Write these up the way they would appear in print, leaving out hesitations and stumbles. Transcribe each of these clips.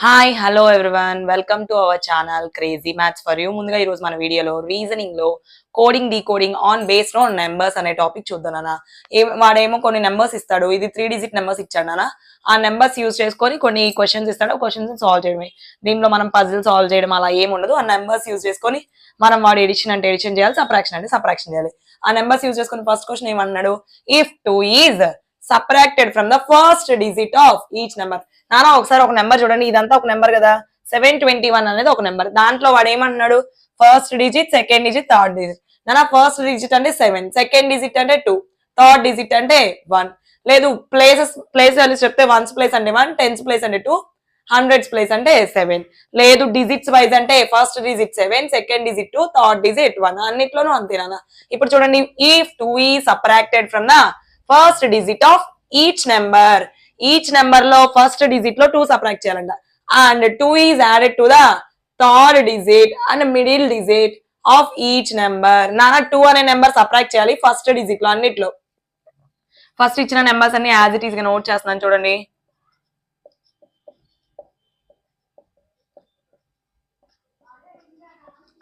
Hi hello everyone welcome to our channel crazy maths for you. ముందుగా ఈ రోజు మన వీడియోలో రీజనింగ్ లో coding decoding on based on numbers అనే టాపిక్ చూద్దాం నాన్న. వాడేమో కొన్ని నెంబర్స్ ఇస్తాడు, ఇది 3 డిజిట్ నెంబర్స్ ఇచ్చాడు నాన్న. ఆ నెంబర్స్ యూజ్ చేసుకొని కొన్ని క్వశ్చన్స్ ఇస్తాడు, క్వశ్చన్స్ సాల్వ్ చేయడమే. దీంట్లో మనం పజిల్ సాల్వ్ చేయడం అలా ఏమి ఉండదు. ఆ నెంబర్స్ యూజ్ చేసుకొని మనం వాడు ఎడిషన్ అంటే ఎడిషన్ చేయాలి, సబ్ట్రాక్షన్ అంటే సబ్ట్రాక్షన్ చేయాలి. ఆ నెంబర్స్ యూజ్ చేసుకుని ఫస్ట్ క్వశ్చన్ ఏమన్నాడు, if 2 is subtracted from the first digit of each number. నానా ఒకసారి ఒక నెంబర్ చూడండి, ఇదంతా ఒక నెంబర్ కదా, 721 అనేది ఒక నెంబర్. దాంట్లో వాడు ఏమన్నాడు, first digit, second digit, third digit. నానా ఫస్ట్ డిజిట్ అంటే 7, సెకండ్ డిజిట్ అంటే 2, థర్డ్ డిజిట్ అంటే 1. లేదు ప్లేస్ అని చెప్తే వన్స్ ప్లేస్ అంటే 1, టెన్స్ ప్లేస్ అంటే 2, హండ్రెడ్స్ ప్లేస్ అంటే 7. లేదు డిజిట్స్ వైజ్ అంటే first digit 7, second digit 2, third digit 1. అన్నిట్లోనూ అంతేనా. ఇప్పుడు చూడండి, ఇఫ్ 2 ఈ subtracted from the first digit of each number. Each number లో ఫస్ట్ డిజిట్ లో 2 సబ్ట్రాక్ట్ చేయాలంట. And 2 is added to the third digit and middle digit of each number. నాన్న 2 అనే నెంబర్ సబ్ట్రాక్ట్ చేయాలి ఫస్ట్ డిజిట్ లో అన్నిట్లో. First ఇచ్చిన numbers అన్ని యాజ్ ఇట్ ఈస్ గా నోట్ చేస్తున్నాను చూడండి.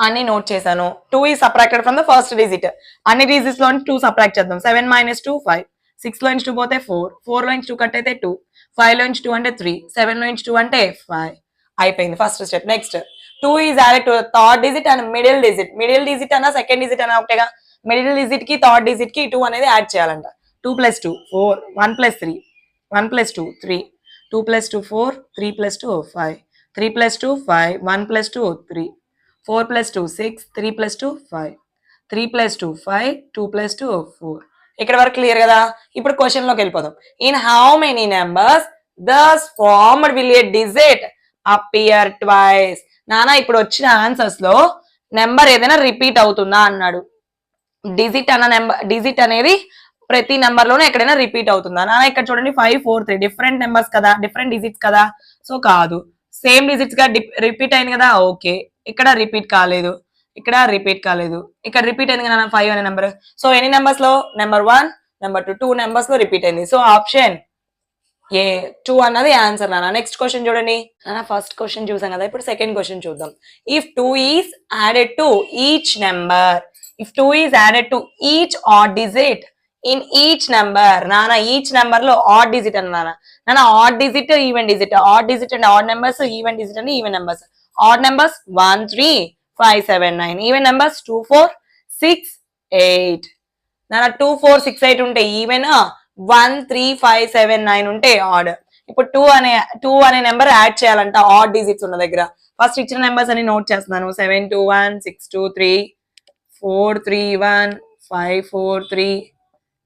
అన్ని నోట్ చేశాను. 2 is subtracted from the first digit. అన్ని డిజిట్స్ లో 2 సబ్ట్రాక్ట్ చేద్దాం. 7 - 2 5, 6 లో నుంచి 2 పోతే 4, 4 లో నుంచి 2 కట్ అయితే 2, 5 లో నుంచి 2 అంటే 3, 7 లో నుంచి 2 అంటే 5. అయిపోయింది first step. Next 2 is added to third digit and middle digit. Middle digit అన్నా సెకండ్ డిజిట్ అన్నా ఒకటేగా. మిడిల్ డిజిట్ కి థర్డ్ డిజిట్ కి 2 అనేది యాడ్ చేయాలంట. 2 + 2 4, 1 + 3, 1 + 2 3, 2 + 2 4, 3 + 2 5, 3 + 2 5, 1 + 2 3, 4 + 2 6, 3 + 2 5, 3 + 2 5, 2 + 2 4. ఇక్కడ వరకు క్లియర్ కదా. ఇప్పుడు క్వశ్చన్ లోకి వెళ్ళిపోదాం. In how many numbers thus formed will a digit appear twice. నానా ఇప్పుడు వచ్చిన ఆన్సర్స్ లో నెంబర్ ఏదైనా రిపీట్ అవుతుందా అన్నాడు. డిజిట్ అనేది ప్రతి నెంబర్ లోనే ఎక్కడైనా రిపీట్ అవుతుందా. నానా ఇక్కడ చూడండి 5 4 3 డిఫరెంట్ నెంబర్స్ కదా, డిఫరెంట్ డిజిట్స్ కదా, సో కాదు. సేమ్ డిజిట్స్ గా రిపీట్ అయింది కదా, ఓకే. ఇక్కడ రిపీట్ కాలేదు, ఇక్కడ రిపీట్ కాలేదు, ఇక్కడ రిపీట్ అయింది కదా 5 అనే నెంబర్. సో ఎన్ని నెంబర్స్ లో, నెంబర్ 1 నెంబర్ 2 2 నెంబర్స్ లో రిపీట్ అయింది. సో ఆప్షన్ ఏ 2 అన్నది ఆన్సర్ నాన్న. నెక్స్ట్ క్వశ్చన్ చూడండి. నాన్న ఫస్ట్ క్వశ్చన్ చూసాం కదా, ఇప్పుడు సెకండ్ క్వశ్చన్ చూద్దాం. If 2 is added to each number, if 2 is added to each odd digit in each number. నాన్న ఈచ్ నెంబర్ లో ఆడ్ డిజిట్ అన్న నాన్న odd digit even digit, odd digit అంటే ఆడ్ నెంబర్స్, ఈవెన్ డిజిట్ అంటే even numbers. Odd numbers 1 3 5 7 9, even numbers 2 4 6 8. నాన్న 2 4 6 8 ఉంటే even, 1 3 5 7 9 ఉంటే add. ఇప్పుడు 2 అనే నెంబర్ యాడ్ చేయాలంట ఆడ్ డిజిట్స్ ఉన్న దగ్గర. ఫస్ట్ ఇచ్చిన నెంబర్స్ అని నోట్ చేస్తున్నాను. 7 2 1, 6 2 3, 4 3 1, 5 4 3,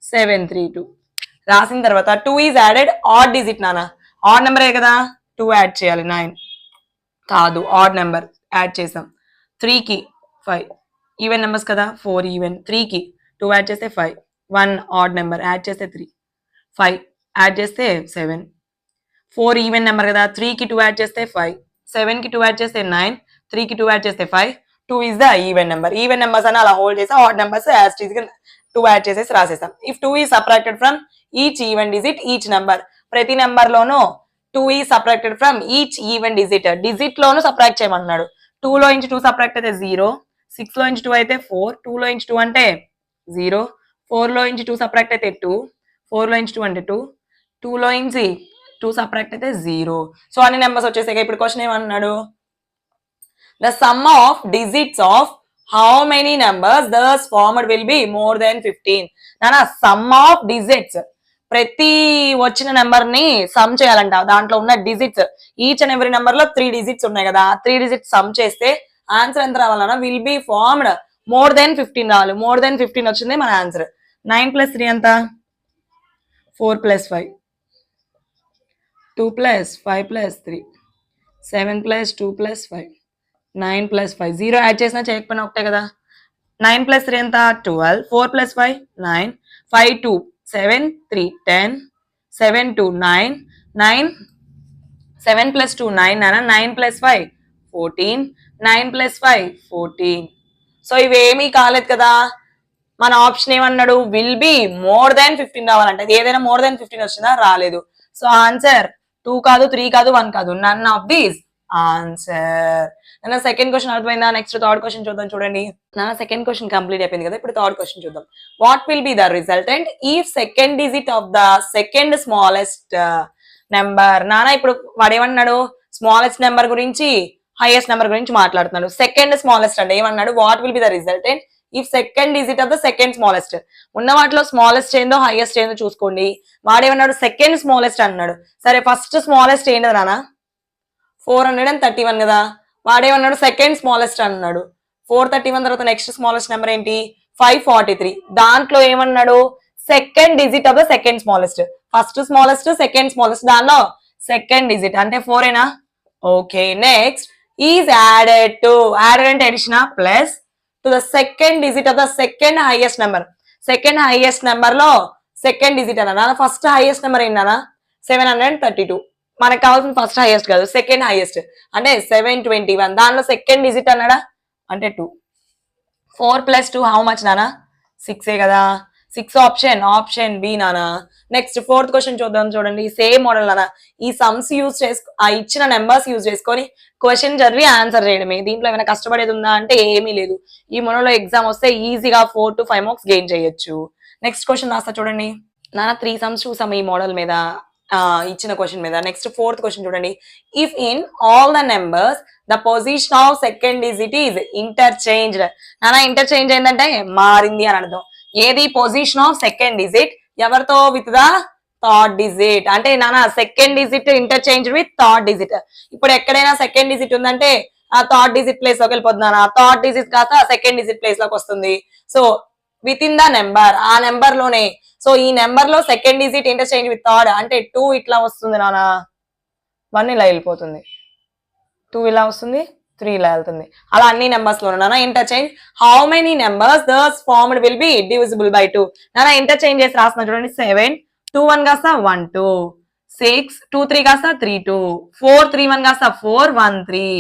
7 3 2 రాసిన తర్వాత 2 ఈజ్ యాడెడ్ ఆడ్ డిజిట్ నాన్న. ఆడ్ నెంబరే కదా, 2 యాడ్ చేయాలి. 9 కాదు, ఆడ్ నెంబర్ యాడ్ చేసాం. 3 కి 5 ఈవెన్ నెంబర్స్ కదా, 4 ఈవెన్. 3 కి 2 యాడ్ చేస్తే 5, 1 ఆడ్ నెంబర్ యాడ్ చేస్తే 3, 5 యాడ్ చేస్తే 7, 4 ఈవెన్ నెంబర్ కదా, 3 కి 2 యాడ్ చేస్తే 5, 7 కి 2 యాడ్ చేస్తే 9, 3 కి 2 యాడ్ చేస్తే 5, 2 is the even number. Even numbers అని అలా హోల్డ్ చేసి odd numbers as it's 2 add చేసేసి రాసేసాం. If 2 is subtracted from each even digit each number. ప్రతి నెంబర్ లోనూ 2 is subtracted from each even digit. Digit లోను సబ్ట్రాక్ట్ చేయమన్నాడు. 2 లో నుంచి 2 సబ్ట్రాక్ట్ అయితే 0, 6 లో నుంచి 2 అయితే 4, 2 లో నుంచి 2 అంటే 0, 4 లో నుంచి 2 సబ్ట్రాక్ట్ అయితే 2, 4 లో నుంచి 2 అంటే 2, 2 లో నుంచి 2 సబ్ట్రాక్ట్ అయితే 0. సో అన్ని నెంబర్స్ వచ్చేసాయి. ఇప్పుడు క్వశ్చన్ ఏమన్నాడు, the sum of digits of how many numbers thus formed will be more than 15. నానా సమ్ ఆఫ్ డిజిట్స్, ప్రతి వచ్చిన నెంబర్ ని సమ్ చేయాలంట. దాంట్లో ఉన్న digits, each and every number లో 3 డిజిట్స్ ఉన్నాయి కదా, 3 డిజిట్స్ సమ్ చేస్తే ఆన్సర్ ఎంత రావాలన్నా, will be formed more than 15 రావాలి. మోర్ దెన్ 15 వచ్చింది మన ఆన్సర్. 9 + 3 ఎంత, 4 + 5, 2 + 5 + 3, 7 + 2 + 5, 9 + 5. 0 యాడ్ చేసినా చేయకపోయినా ఒకటే కదా. 9 + 3 ఎంత, 12, 4 + 5 9, 5 2 7 3 10, 7 2 9, 9 7 + 2 9 నాన్న, 9 + 5 14, 9 + 5 14. సో ఇవేమీ కాలేదు కదా. మన ఆప్షన్ ఏమన్నాడు, విల్ బి మోర్ దాన్ 15 రావాలంటే. ఏదైనా మోర్ దాన్ 15 వచ్చిందా, రాలేదు. సో ఆన్సర్ 2 కాదు, 3 కాదు, 1 కాదు. None of these answer. నా సెకండ్ క్వశ్చన్ అర్థమైందా? నెక్స్ట్ థర్డ్ క్వశ్చన్ చూద్దాం చూడండి. నా సెకండ్ క్వశ్చన్ కంప్లీట్ అయిపోయింది కదా, ఇప్పుడు థర్డ్ క్వశ్చన్ చూద్దాం. What will be the resultant if second digit of the second smallest number? నానా ఇప్పుడు వాడు ఏమన్నాడు? స్మాలెస్ట్ నెంబర్ గురించి హైయెస్ట్ నెంబర్ గురించి మాట్లాడుతున్నాడు. సెకండ్ స్మాలెస్ట్ అంటే ఏమన్నాడు? What will be the resultant if second digit of the second smallest. ఉన్న వాటిలో స్మాలెస్ట్ ఏందో హైయెస్ట్ ఏందో చూసుకోండి. వాడేమన్నాడు? సెకండ్ స్మాలెస్ట్ అన్నాడు. సరే ఫస్ట్ స్మాలెస్ట్ ఏంటి నానా? 431 కదా. వాడేమన్నాడు? సెకండ్ స్మాలెస్ట్ అన్నాడు. 431 తర్వాత నెక్స్ట్ స్మాలెస్ట్ నెంబర్ ఏంటి? 543. దాంట్లో ఏమన్నాడు? Second digit of the second smallest. First smallest, second smallest, దానిలో సెకండ్ డిజిట్ అంటే 4 ఏనా? Okay. Next is added to, added అంటే addition plus to the second digit of the second highest number. Second highest number లో second digit అన్నా. First highest number ఏంటన్నా? 732. మనకు కావాల్సిన first highest కాదు, సెకండ్ హైయెస్ట్ అంటే 721. దానిలో సెకండ్ డిజిట్ అన్నాడా అంటే 2. 4 + 2 హౌ మచ్ నానా? 6 కదా. 6 ఆప్షన్ బి నానా. నెక్స్ట్ ఫోర్త్ క్వశ్చన్ చూద్దాం చూడండి. సేమ్ మోడల్ నానా. ఈ సమ్స్ యూజ్ చేసుకో, ఆ ఇచ్చిన నెంబర్స్ యూజ్ చేసుకొని క్వశ్చన్ చదివి ఆన్సర్ చేయడమే. దీంట్లో ఏమైనా కష్టపడేది ఉందా అంటే ఏమీ లేదు. ఈ మోడల్ లో ఎగ్జామ్ వస్తే ఈజీగా 4 to 5 మార్క్స్ గెయిన్ చేయొచ్చు. నెక్స్ట్ క్వశ్చన్ రాస్తా చూడండి నానా. 3 సమ్స్ చూసాం ఈ మోడల్ మీద, ఇచ్చిన క్వశ్చన్ మీద. నెక్స్ట్ ఫోర్త్ క్వశ్చన్ చూడండి. If in all the numbers the position of second digit is interchanged. నానా ఇంటర్చేంజ్ ఏంటంటే మారింది అని అర్థం. ఏది? పొజిషన్ ఆఫ్ సెకండ్ డిజిట్ ఎవరితో? With the third digit. అంటే నానా second digit interchange with third digit. ఇప్పుడు ఎక్కడైనా సెకండ్ డిజిట్ ఉందంటే ఆ థర్డ్ డిజిట్ ప్లేస్ లోకి వెళ్ళిపోతున్నాను. ఆ థర్డ్ డిజిట్ కాక సెకండ్ డిజిట్ ప్లేస్ లోకి వస్తుంది. So with in the number, ఆ నెంబర్ లోనే. సో ఈ నెంబర్ లో second digit interchange with third అంటే 2 ఇట్లా వస్తుంది నానా. 1 ఇలా వెళ్ళిపోతుంది, 2 ఇలా వస్తుంది, 3 ఇలా వెళ్తుంది. అలా అన్ని నెంబర్స్ లో నానా interchange. How many numbers thus formed will be divisible by 2? నానా ఇంటర్చేంజ్ చేసి రాస్తున్నా చూడండి. 7 2 1 కాస్త 1 2, 6 2 3 కాస్త 3 2, 4 3 1 కాస్త 4 1 3,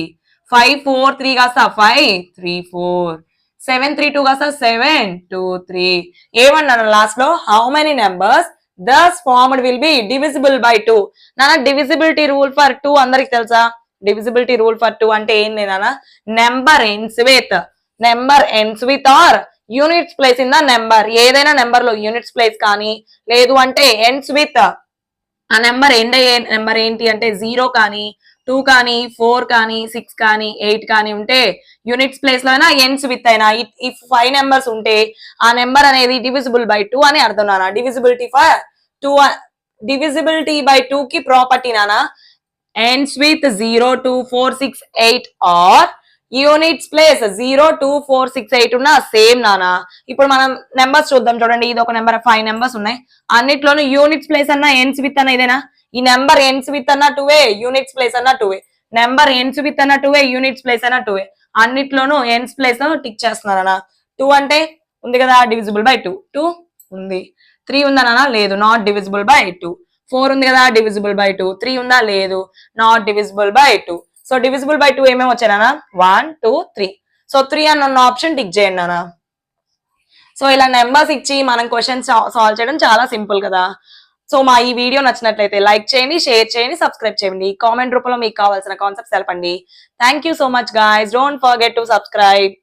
5 4 3 కాస్త 5 3 4, 7 3 2 కాస్త 7 2 3. ఏమన్నాను లాస్ట్ లో? How many numbers thus formed will be divisible by 2? నానా డివిజిబిలిటీ రూల్ ఫర్ 2 అందరికి తెలుసా? డివిజిబిలిటీ రూల్ ఫర్ 2 అంటే ఏంటి నానా? Number ends with or units place in the number. ఏదైనా నెంబర్ లో యూనిట్స్ ప్లేస్ కానీ లేదు అంటే ఎండ్స్ విత్, ఆ నెంబర్ ఎండ్ అయ్యే నెంబర్ ఏంటి అంటే 0 కానీ 2 కానీ 4 కానీ 6 కానీ 8 కానీ ఉంటే యూనిట్స్ ప్లేస్ లో అయినా ఎండ్స్ విత్ అయినా ఇఫ్ 5 నెంబర్స్ ఉంటే ఆ నెంబర్ అనేది డివిజిబుల్ బై 2 అని అర్థం నానా. డివిజిబిలిటీ ఫర్ 2, డివిజిబిలిటీ బై 2 కి ప్రాపర్టీ నానా ends with 0 2 4 6 8 or units place 0 2 4 6 8 ఉన్నా సేమ్ నానా. ఇప్పుడు మనం నెంబర్స్ చూద్దాం చూడండి. ఇది ఒక నెంబర్, 5 నెంబర్స్ ఉన్నాయి. అన్నిట్లోనూ యూనిట్స్ ప్లేస్ అన్నా ఎండ్స్ విత్ అన్న ఇదేనా? ఈ నెంబర్ ఎండ్స్ విత్ అన్న 2 యూనిట్స్ ప్లేస్ అన్న 2. నెంబర్ ఎండ్స్ విత్ అన్న 2 యూనిట్స్ ప్లేస్ అన్న 2. అన్నిట్లోనూ ఎండ్స్ ప్లేస్ టిక్ చేస్తున్నానా. 2 అంటే ఉంది కదా డివిజిబుల్ బై 2, 2 ఉంది. 3 ఉందనా? లేదు, నాట్ డివిజిబుల్ బై 2. 4 ఉంది కదా డివిజిబుల్ బై 2. 3 ఉందా? లేదు, not divisible by 2. So divisible by 2 ఏమేమి వచ్చాయనా? 1 2 3. సో 3 అన్న ఆప్షన్ టిక్ చేయండి నానా. సో ఇలా నెంబర్స్ ఇచ్చి మనం క్వశ్చన్స్ సాల్వ్ చేయడం చాలా సింపుల్ కదా. సో మా ఈ వీడియో నచ్చినట్లయితే లైక్ చేయండి, షేర్ చేయండి, సబ్స్క్రైబ్ చేయండి. కామెంట్ రూపంలో మీకు కావాల్సిన కాన్సెప్ట్స్ తెలపండి. Thank you so much guys. Don't forget to subscribe.